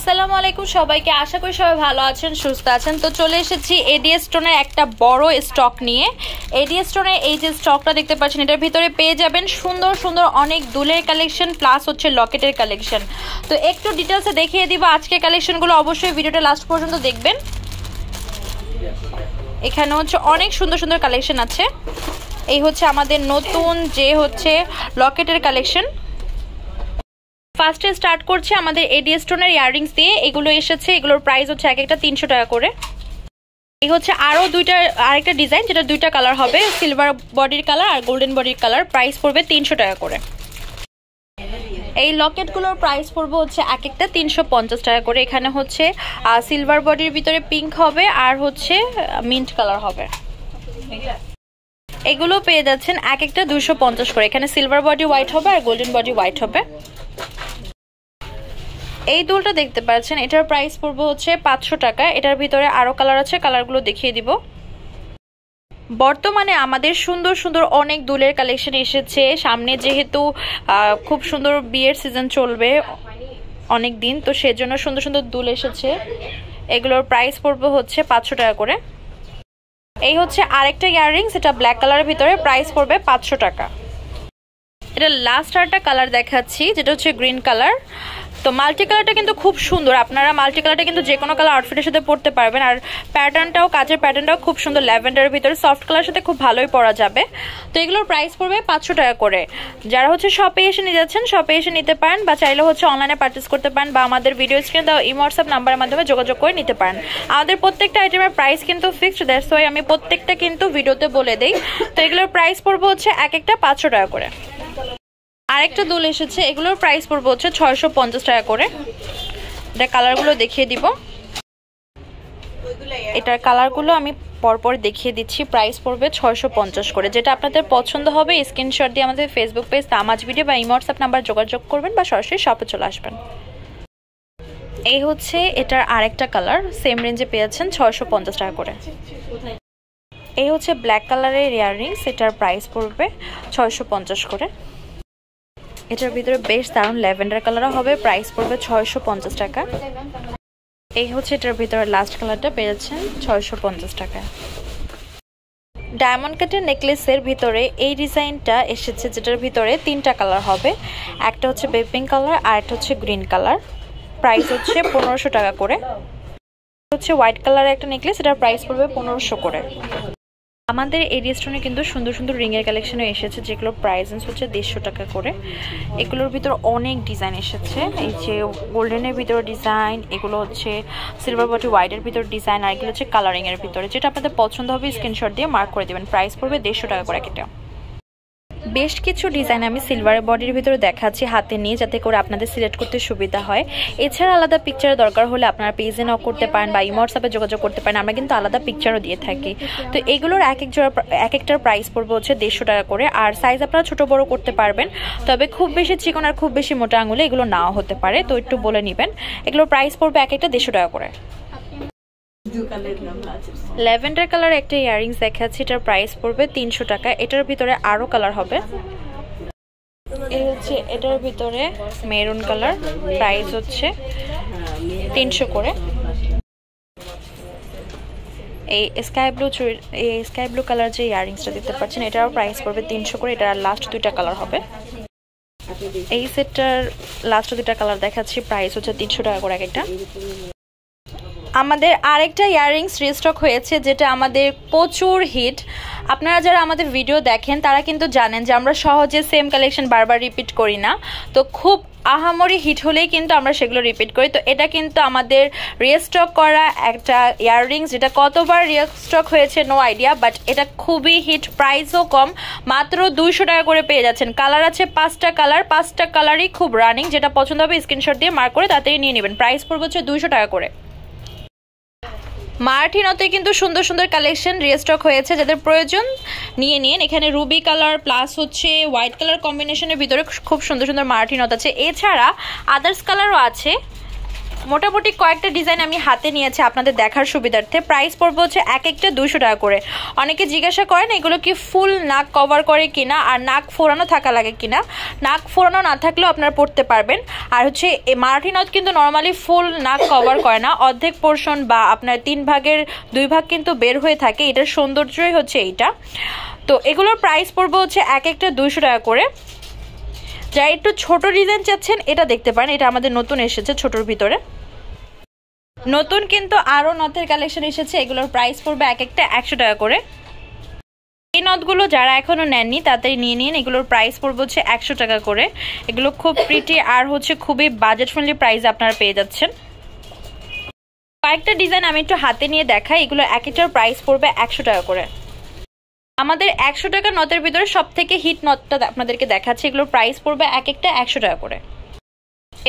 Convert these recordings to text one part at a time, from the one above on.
আসসালামু আলাইকুম সবাইকে, আশা করি সবাই ভালো আছেন, সুস্থ আছেন। তো চলে এসেছি এডিএস স্টোনের একটা বড় স্টক নিয়ে। এডিএস স্টোনের এই যে স্টকটা দেখতে পাচ্ছেন, এটার ভিতরে পেয়ে যাবেন সুন্দর সুন্দর অনেক দুলের কালেকশন প্লাস হচ্ছে লকেটের কালেকশন। তো একটু ডিটেলসে দেখিয়ে দিব আজকে কালেকশনগুলো, অবশ্যই ভিডিওটা লাস্ট পর্যন্ত দেখবেন। এখানে হচ্ছে অনেক সুন্দর সুন্দর কালেকশন আছে। এই হচ্ছে আমাদের নতুন যে হচ্ছে লকেটের কালেকশন। ফার্স্টে স্টার্ট করছে আমাদের এডিএস স্টোনের ইয়াররিংস দিয়ে। এগুলো এসেছে, এগুলোর প্রাইস হচ্ছে এক একটা 300 টাকা করে। এই হচ্ছে আরও আরেকটা ডিজাইন, যেটা দুইটা কালার হবে, সিলভার বডির কালার আর গোল্ডেন বডির কালার। প্রাইস পড়বে 300 টাকা করে। এই লকেটগুলোর প্রাইস পড়বে হচ্ছে এক একটা 350 টাকা করে। এখানে হচ্ছে সিলভার বডির ভিতরে পিঙ্ক হবে আর হচ্ছে মিন্ট কালার হবে। এগুলো পেয়ে যাচ্ছেন এক একটা 250 করে। এখানে সিলভার বডি হোয়াইট হবে আর গোল্ডেন বডি হোয়াইট হবে। এই দুলটা দেখতে পাচ্ছেন, এটার প্রাইস পড়বে হচ্ছে 500 টাকা। এটার ভিতরে আরো কালার আছে, কালারগুলো দেখিয়ে দিব। বর্তমানে আমাদের সুন্দর সুন্দর অনেক দুলের কালেকশন এসেছে। সামনে যেহেতু খুব সুন্দর বিয়ের সিজন চলবে অনেক দিন, তো সেজন্য সুন্দর সুন্দর দুল এসেছে। এগুলোর প্রাইস পড়বে হচ্ছে 500 টাকা করে। এই হচ্ছে আরেকটা ইয়াররিংস, এটা ব্ল্যাক কালারের ভিতরে, প্রাইস পড়বে 500 টাকা। এটা লাস্ট আরেকটা কালার দেখাচ্ছি, যেটা হচ্ছে গ্রিন কালার। তো মাল্টি কালারটা কিন্তু খুব সুন্দর, আপনারা মাল্টি কালারটা কিন্তু যে কোনো কালার আউটফিটের সাথে পরতে পারবেন। আর প্যাটার্নটাও, কাজের প্যাটার্নটাও খুব সুন্দর, ল্যাভেন্ডারের ভিতরে সফট কালারের সাথে খুব ভালোই পরা যাবে। তো এগুলোর প্রাইস পড়বে 500 টাকা করে। যারা হচ্ছে শপে এসে নিয়ে যাচ্ছেন, শপে এসে নিতে পারেন, বা চাইলে হচ্ছে অনলাইনে পারচেস করতে পারেন, বা আমাদের ভিডিও স্ক্রিনে দেওয়া হোয়াটসঅ্যাপ নাম্বারের মাধ্যমে যোগাযোগ করে নিতে পারেন। আমাদের প্রত্যেকটা আইটেমের প্রাইস কিন্তু ফিক্সড, দ্যাটস ওয়াই আমি প্রত্যেকটা কিন্তু ভিডিওতে বলে দিই। তো এগুলোর প্রাইস পড়বে হচ্ছে এক একটা 500 টাকা করে। আরেকটা দুল এসেছে, এগুলোর প্রাইস পড়বে হচ্ছে 650 টাকা করে। এটা কালারগুলো দেখিয়ে দিব। এটার কালারগুলো আমি পরপর দেখিয়ে দিচ্ছি। প্রাইস পড়বে 650 করে। যেটা আপনাদের পছন্দ হবে স্ক্রিনশট দিয়ে আমাদের ফেসবুক পেজ তামাজ ভিডিও বা হোয়াটসঅ্যাপ নাম্বার যোগাযোগ করবেন, বা সরাসরি শপে চলে আসবেন। এই হচ্ছে এটার আরেকটা কালার, সেম রেঞ্জে পেয়েছেন 650 টাকা করে। এই হচ্ছে ব্ল্যাক কালারের ইয়াররিংস, এটার প্রাইস পড়বে 650 করে। এটার ভিতরে বেশ দারুণ ল্যাভেন্ডার কালারও হবে, প্রাইস পড়বে 650 টাকা। এই হচ্ছে এটার ভিতরে লাস্ট কালারটা পেয়েছেন 650 টাকা। ডায়মন্ড কাটের নেকলেসের ভিতরে এই ডিজাইনটা এসেছে, যেটার ভিতরে 3টা কালার হবে। একটা হচ্ছে বেবি পিঙ্ক কালার আর একটা হচ্ছে গ্রিন কালার। প্রাইস হচ্ছে 1500 টাকা করে। হচ্ছে হোয়াইট কালারের একটা নেকলেস, এটার প্রাইস পড়বে 1500 করে। আমাদের এডিএস স্টোনে কিন্তু সুন্দর সুন্দর রিংয়ের কালেকশনও এসেছে, যেগুলোর প্রাইস হচ্ছে 150 টাকা করে। এগুলোর ভিতর অনেক ডিজাইন এসেছে। এই যে গোল্ডেনের ভিতরে ডিজাইন, এগুলো হচ্ছে সিলভার বডি হোয়াইটের ভিতর ডিজাইন, আর এগুলো হচ্ছে কালারিংয়ের ভিতরে। যেটা আপনাদের পছন্দ হবে স্ক্রিনশট দিয়ে মার্ক করে দেবেন। প্রাইস পড়বে 150 টাকা করে একটা। বেশ কিছু ডিজাইন আমি সিলভার বডির ভিতরে দেখাচ্ছি হাতে নিয়ে, যাতে করে আপনাদের সিলেক্ট করতে সুবিধা হয়। এছাড়া আলাদা পিকচারের দরকার হলে আপনারা পেজে নক করতে পারেন বা হোয়াটসঅ্যাপে যোগাযোগ করতে পারেন, আমরা কিন্তু আলাদা পিকচারও দিয়ে থাকি। তো এগুলোর এক একটার প্রাইস পড়বে হচ্ছে 150 টাকা করে। আর সাইজ আপনারা ছোট বড় করতে পারবেন, তবে খুব বেশি চিকন আর খুব বেশি মোটা আঙুলে এগুলো নাও হতে পারে, তো একটু বলে নেবেন। এগুলোর প্রাইস পড়বে এক একটা 150 টাকা করে। ল্যাভেন্ডার কালার একটা ইয়াররিংস দেখাচ্ছি, এটার প্রাইস পড়বে 300 টাকা। এটার ভিতরে আরো কালার হবে। এই হচ্ছে এটার ভিতরে মেরুন কালার, প্রাইস হচ্ছে 300 করে। এই স্কাই ব্লু কালার যে ইয়াররিংসটা দেখতে পাচ্ছেন, এটার প্রাইস পড়বে 300 করে। এটার লাস্ট 2টা কালার হবে। এই সেটটার লাস্ট 2টা কালার দেখাচ্ছি, প্রাইস হচ্ছে 300 টাকা করে এক একটা। আমাদের আরেকটা ইয়াররিংস রিস্টক হয়েছে, যেটা আমাদের প্রচুর হিট। আপনারা যারা আমাদের ভিডিও দেখেন তারা কিন্তু জানেন যে আমরা সহজে সেম কালেকশন বারবার রিপিট করি না। তো খুব আহামরি হিট হলেই কিন্তু আমরা সেগুলো রিপিট করি। তো এটা কিন্তু আমাদের রিস্টক করা একটা ইয়াররিংস, যেটা কতবার রিস্টক হয়েছে নো আইডিয়া, বাট এটা খুবই হিট, প্রাইসও কম, মাত্র 200 টাকা করে পেয়ে যাচ্ছেন। কালার আছে 5টা কালার, 5টা কালারই খুব রানিং। যেটা পছন্দ হবে স্ক্রিনশট দিয়ে মার্ক করে তাড়াতাড়ি নিয়ে নেবেন। প্রাইস পড়বে হচ্ছে 200 টাকা করে। মার্টিনোতে কিন্তু সুন্দর সুন্দর কালেকশন রিস্টক হয়েছে, যাদের প্রয়োজন নিয়ে নিন। এখানে রুবি কালার প্লাস হচ্ছে হোয়াইট কালার কম্বিনেশনের ভিতরে খুব সুন্দর সুন্দর মার্টিনোত আছে। এছাড়া আদার্স কালারও আছে, মোটামুটি কয়েকটা ডিজাইন আমি হাতে নিয়েছি আপনাদের দেখার সুবিধার্থে। প্রাইস পড়বে হচ্ছে এক একটা 200 টাকা করে। অনেকে জিজ্ঞাসা করেন এগুলো কি ফুল নাক কভার করে কিনা আর নাক ফোড়ানো থাকা লাগে কিনা। নাক ফোড়ানো না থাকলেও আপনারা পড়তে পারবেন। আর হচ্ছে এই মারাঠি নথ কিন্তু নর্মালি ফুল নাক কভার করে না, অর্ধেক পোর্শন বা আপনার 3 ভাগের 2 ভাগ কিন্তু বের হয়ে থাকে। এটার সৌন্দর্যই হচ্ছে এইটা। তো এগুলোর প্রাইস পড়বে হচ্ছে এক একটা 200 টাকা করে। যারা একটু ছোট ডিজাইন চাচ্ছেন এটা দেখতে পারেন, এটা আমাদের নতুন এসেছে ছোটর ভিতরে। নতুন কিন্তু আরো নথের কালেকশন এসেছে, এগুলোর প্রাইস পড়বে এক একটা 100 টাকা করে। এই নথগুলো যারা এখনো নেননি তাড়াতাড়ি নিয়ে নিন, এগুলোর প্রাইস পড়বে হচ্ছে 100 টাকা করে। এগুলো খুব প্রিটি আর হচ্ছে খুবই বাজেট ফ্রেন্ডলি প্রাইস আপনারা পেয়ে যাচ্ছেন। কয়েকটা ডিজাইন আমি একটু হাতে নিয়ে দেখাই, এগুলো এক একটার প্রাইস পড়বে 100 টাকা করে। আমাদের 100 টাকা নথের ভিতরে সব থেকে হিট নথটা আপনাদেরকে দেখাচ্ছি, এগুলোর প্রাইস পড়বে এক একটা 100 টাকা করে।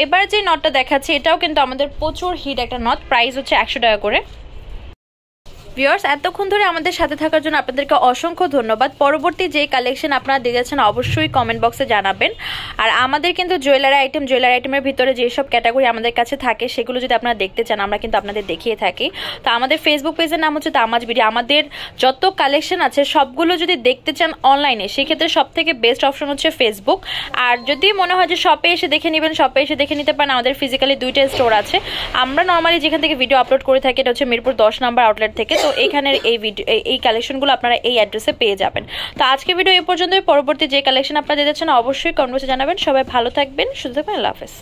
এবার যে নটটা দেখাচ্ছি এটাও কিন্তু আমাদের প্রচুর হিট একটা নট, প্রাইস হচ্ছে 100 টাকা করে। ভিউয়ার্স, এতক্ষণ ধরে আমাদের সাথে থাকার জন্য আপনাদেরকে অসংখ্য ধন্যবাদ। পরবর্তী যে কালেকশন আপনারা দেখেছেন অবশ্যই কমেন্ট বক্সে জানাবেন। আর আমাদের কিন্তু জুয়েলারি আইটেমের ভিতরে যেসব ক্যাটাগরি আমাদের কাছে থাকে সেগুলো যদি আপনারা দেখতে চান আমরা কিন্তু আপনাদের দেখিয়ে থাকি। তো আমাদের ফেসবুক পেজের নাম হচ্ছে তামাজ বিডি। আমাদের যত কালেকশন আছে সবগুলো যদি দেখতে চান অনলাইনে সেক্ষেত্রে সব থেকে বেস্ট অপশন হচ্ছে ফেসবুক। আর যদি মনে হয় যে শপে এসে দেখে নেবেন, শপে এসে দেখে নিতে পারেন। আমাদের ফিজিক্যালি 2টা স্টোর আছে। আমরা নর্মালি যেখান থেকে ভিডিও আপলোড করে থাকি এটা হচ্ছে মিরপুর 10 নম্বর আউটলেট থেকে। তো এখানের এই কালেকশনগুলো আপনারা এই অ্যাড্রেসে পেয়ে যাবেন। তো আজকে ভিডিও এই পর্যন্তই। পরবর্তী যে কালেকশন আপনারা দেখতে চান অবশ্যই কমেন্ট বক্সে জানাবেন। সবাই ভালো থাকবেন, সুস্থ থাকবেন, আল্লাহ হাফেজ।